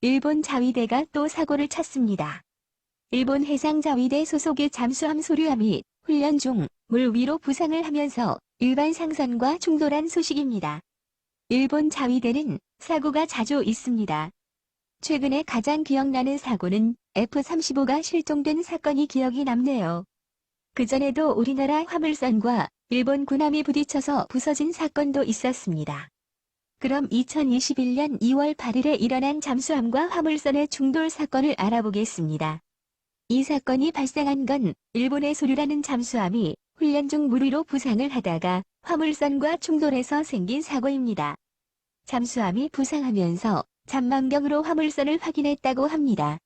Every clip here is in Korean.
일본 자위대가 또 사고를 쳤습니다. 일본 해상자위대 소속의 잠수함 소류함이 훈련 중 물 위로 부상을 하면서 일반 상선과 충돌한 소식입니다. 일본 자위대는 사고가 자주 있습니다. 최근에 가장 기억나는 사고는 F-35가 실종된 사건이 기억이 남네요. 그전에도 우리나라 화물선과 일본 군함이 부딪혀서 부서진 사건도 있었습니다. 그럼 2021년 2월 8일에 일어난 잠수함과 화물선의 충돌 사건을 알아보겠습니다. 이 사건이 발생한 건 일본의 소류라는 잠수함이 훈련 중 물 위로 부상을 하다가 화물선과 충돌해서 생긴 사고입니다. 잠수함이 부상하면서 잠망경으로 화물선을 확인했다고 합니다.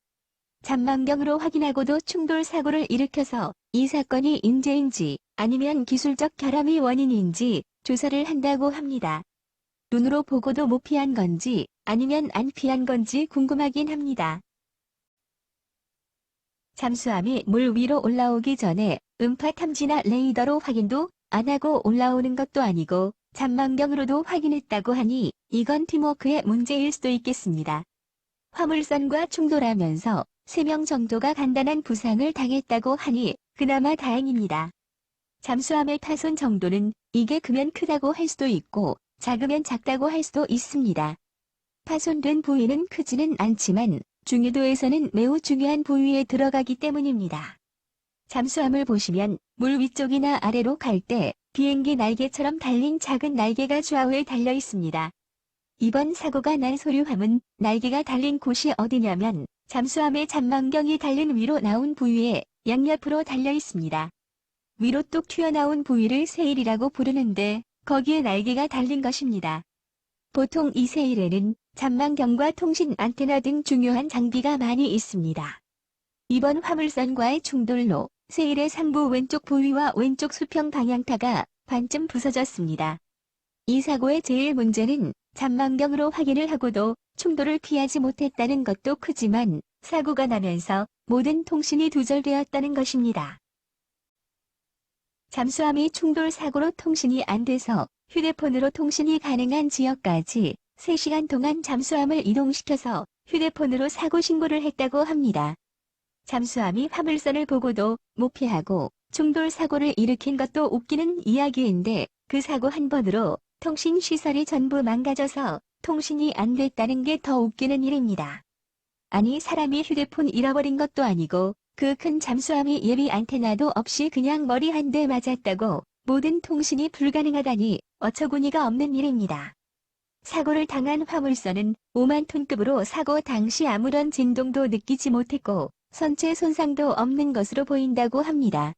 잠망경으로 확인하고도 충돌 사고를 일으켜서 이 사건이 인재인지 아니면 기술적 결함이 원인인지 조사를 한다고 합니다. 눈으로 보고도 못 피한 건지 아니면 안 피한 건지 궁금하긴 합니다. 잠수함이 물 위로 올라오기 전에 음파 탐지나 레이더로 확인도 안 하고 올라오는 것도 아니고 잠망경으로도 확인했다고 하니 이건 팀워크의 문제일 수도 있겠습니다. 화물선과 충돌하면서 3명 정도가 간단한 부상을 당했다고 하니 그나마 다행입니다. 잠수함의 파손 정도는 이게 크면 크다고 할 수도 있고 작으면 작다고 할 수도 있습니다. 파손된 부위는 크지는 않지만 중요도에서는 매우 중요한 부위에 들어가기 때문입니다. 잠수함을 보시면 물 위쪽이나 아래로 갈 때 비행기 날개처럼 달린 작은 날개가 좌우에 달려 있습니다. 이번 사고가 난 소류함은 날개가 달린 곳이 어디냐면 잠수함의 잠망경이 달린 위로 나온 부위에 양옆으로 달려 있습니다. 위로 뚝 튀어나온 부위를 세일이라고 부르는데 거기에 날개가 달린 것입니다. 보통 이 세일에는 잠망경과 통신 안테나 등 중요한 장비가 많이 있습니다. 이번 화물선과의 충돌로 세일의 상부 왼쪽 부위와 왼쪽 수평 방향타가 반쯤 부서졌습니다. 이 사고의 제일 문제는 잠망경으로 확인을 하고도 충돌을 피하지 못했다는 것도 크지만 사고가 나면서 모든 통신이 두절되었다는 것입니다. 잠수함이 충돌 사고로 통신이 안 돼서 휴대폰으로 통신이 가능한 지역까지 3시간 동안 잠수함을 이동시켜서 휴대폰으로 사고 신고를 했다고 합니다. 잠수함이 화물선을 보고도 못 피하고 충돌 사고를 일으킨 것도 웃기는 이야기인데 그 사고 한 번으로 통신 시설이 전부 망가져서 통신이 안 됐다는 게 더 웃기는 일입니다. 아니 사람이 휴대폰 잃어버린 것도 아니고 그 큰 잠수함이 예비 안테나도 없이 그냥 머리 한 대 맞았다고 모든 통신이 불가능하다니 어처구니가 없는 일입니다. 사고를 당한 화물선은 5만 톤급으로 사고 당시 아무런 진동도 느끼지 못했고 선체 손상도 없는 것으로 보인다고 합니다.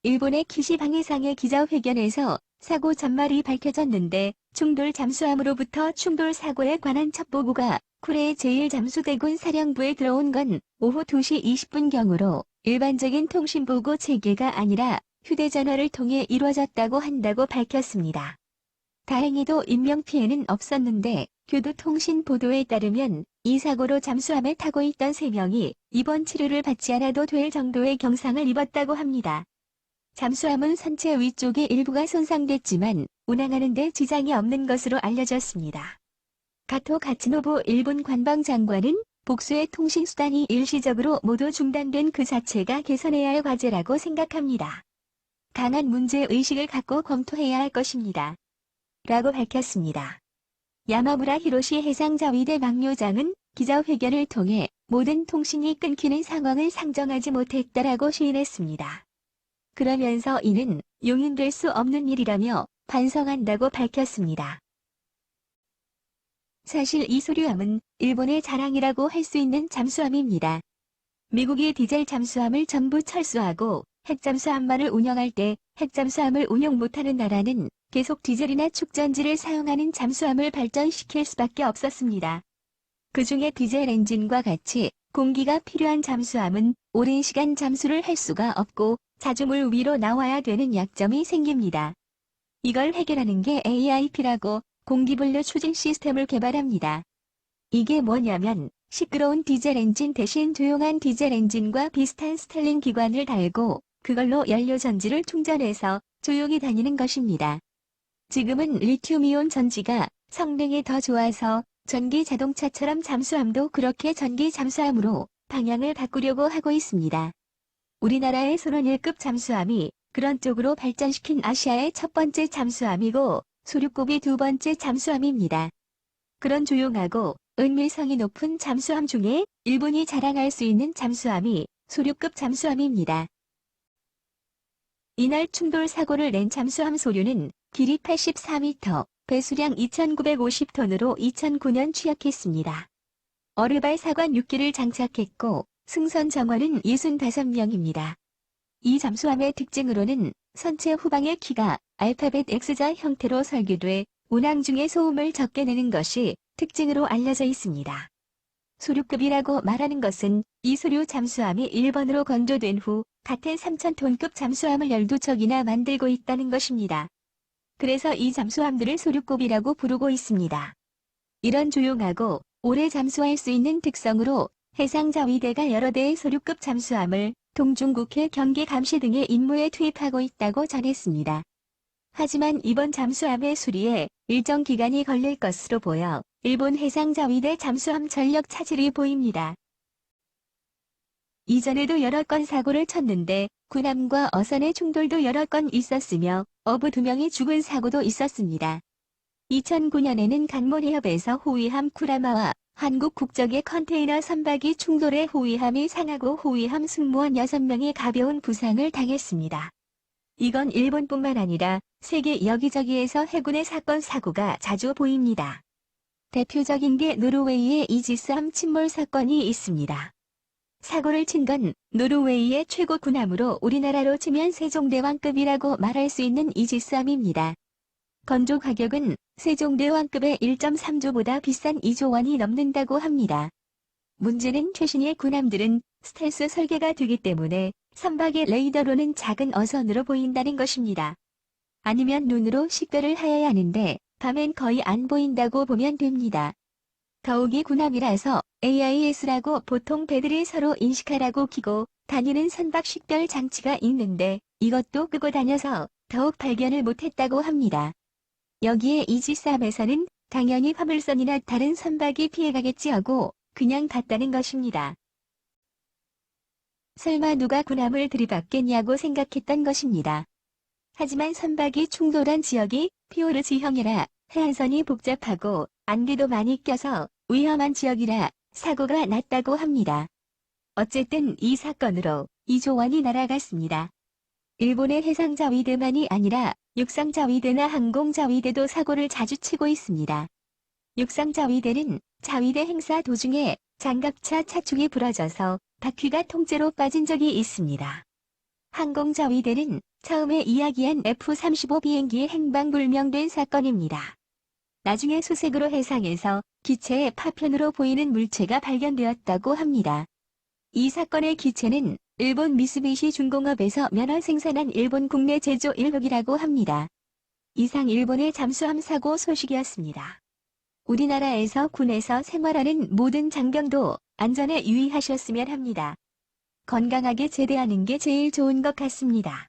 일본의 키시 방해상의 기자회견에서 사고 전말이 밝혀졌는데 충돌 잠수함으로부터 충돌 사고에 관한 첩보고가 쿠레 제1잠수대군 사령부에 들어온 건 오후 2시 20분경으로 일반적인 통신보고 체계가 아니라 휴대전화를 통해 이루어졌다고 한다고 밝혔습니다. 다행히도 인명피해는 없었는데 교도통신 보도에 따르면 이 사고로 잠수함에 타고 있던 3명이 입원 치료를 받지 않아도 될 정도의 경상을 입었다고 합니다. 잠수함은 선체 위쪽의 일부가 손상됐지만 운항하는 데 지장이 없는 것으로 알려졌습니다. 가토 가츠노부 일본 관방장관은 복수의 통신수단이 일시적으로 모두 중단된 그 자체가 개선해야 할 과제라고 생각합니다. 강한 문제의식을 갖고 검토해야 할 것입니다. 라고 밝혔습니다. 야마무라 히로시 해상자위대 막료장은 기자회견을 통해 모든 통신이 끊기는 상황을 상정하지 못했다라고 시인했습니다. 그러면서 이는 용인될 수 없는 일이라며 반성한다고 밝혔습니다. 사실 이 소류함은 일본의 자랑이라고 할 수 있는 잠수함입니다. 미국이 디젤 잠수함을 전부 철수하고 핵잠수함만을 운영할 때 핵잠수함을 운영 못하는 나라는 계속 디젤이나 축전지를 사용하는 잠수함을 발전시킬 수밖에 없었습니다. 그 중에 디젤 엔진과 같이 공기가 필요한 잠수함은 오랜 시간 잠수를 할 수가 없고 자주 물 위로 나와야 되는 약점이 생깁니다. 이걸 해결하는 게 AIP라고 공기분류 추진 시스템을 개발합니다. 이게 뭐냐면 시끄러운 디젤 엔진 대신 조용한 디젤 엔진과 비슷한 스텔링 기관을 달고 그걸로 연료 전지를 충전해서 조용히 다니는 것입니다. 지금은 리튬이온 전지가 성능이 더 좋아서 전기 자동차처럼 잠수함도 그렇게 전기 잠수함으로 방향을 바꾸려고 하고 있습니다. 우리나라의 손원 1급 잠수함이 그런 쪽으로 발전시킨 아시아의 첫 번째 잠수함이고 소류급이 두 번째 잠수함입니다. 그런 조용하고 은밀성이 높은 잠수함 중에 일본이 자랑할 수 있는 잠수함이 소류급 잠수함입니다. 이날 충돌 사고를 낸 잠수함 소류는 길이 84m, 배수량 2,950톤으로 2009년 취역했습니다. 어르발 사관 6기를 장착했고 승선 정원은 65명입니다. 이 잠수함의 특징으로는 선체 후방의 키가 알파벳 X자 형태로 설계돼 운항 중에 소음을 적게 내는 것이 특징으로 알려져 있습니다. 소류급이라고 말하는 것은 이 소류 잠수함이 일본으로 건조된 후 같은 3,000톤급 잠수함을 12척이나 만들고 있다는 것입니다. 그래서 이 잠수함들을 소류급이라고 부르고 있습니다. 이런 조용하고 오래 잠수할 수 있는 특성으로 해상자위대가 여러 대의 소류급 잠수함을 동중국해 경계감시 등의 임무에 투입하고 있다고 전했습니다. 하지만 이번 잠수함의 수리에 일정 기간이 걸릴 것으로 보여 일본 해상자위대 잠수함 전력 차질이 보입니다. 이전에도 여러 건 사고를 쳤는데 군함과 어선의 충돌도 여러 건 있었으며 어부 2명이 죽은 사고도 있었습니다. 2009년에는 간몬해협에서 호위함 쿠라마와 한국 국적의 컨테이너 선박이 충돌해 호위함이 상하고 호위함 승무원 6명이 가벼운 부상을 당했습니다. 이건 일본뿐만 아니라 세계 여기저기에서 해군의 사건 사고가 자주 보입니다. 대표적인 게 노르웨이의 이지스함 침몰 사건이 있습니다. 사고를 친 건 노르웨이의 최고 군함으로 우리나라로 치면 세종대왕급이라고 말할 수 있는 이지스함입니다. 건조 가격은 세종대왕급의 1.3조보다 비싼 2조 원이 넘는다고 합니다. 문제는 최신의 군함들은 스텔스 설계가 되기 때문에 선박의 레이더로는 작은 어선으로 보인다는 것입니다. 아니면 눈으로 식별을 하여야 하는데 밤엔 거의 안 보인다고 보면 됩니다. 더욱이 군함이라서 AIS라고 보통 배들이 서로 인식하라고 키고 다니는 선박 식별 장치가 있는데 이것도 끄고 다녀서 더욱 발견을 못했다고 합니다. 여기에 이지스함에서는 당연히 화물선이나 다른 선박이 피해가겠지 하고 그냥 갔다는 것입니다. 설마 누가 군함을 들이받겠냐고 생각했던 것입니다. 하지만 선박이 충돌한 지역이 피오르지형이라 해안선이 복잡하고 안개도 많이 껴서 위험한 지역이라 사고가 났다고 합니다. 어쨌든 이 사건으로 2조 원이 날아갔습니다. 일본의 해상자위대만이 아니라 육상자위대나 항공자위대도 사고를 자주 치고 있습니다. 육상자위대는 자위대 행사 도중에 장갑차 차축이 부러져서 바퀴가 통째로 빠진 적이 있습니다. 항공자위대는 처음에 이야기한 F-35 비행기의 행방불명된 사건입니다. 나중에 수색으로 해상에서 기체의 파편으로 보이는 물체가 발견되었다고 합니다. 이 사건의 기체는 일본 미쓰비시 중공업에서 면허 생산한 일본 국내 제조 1호기라고 합니다. 이상 일본의 잠수함 사고 소식이었습니다. 우리나라에서 군에서 생활하는 모든 장병도 안전에 유의하셨으면 합니다. 건강하게 제대하는 게 제일 좋은 것 같습니다.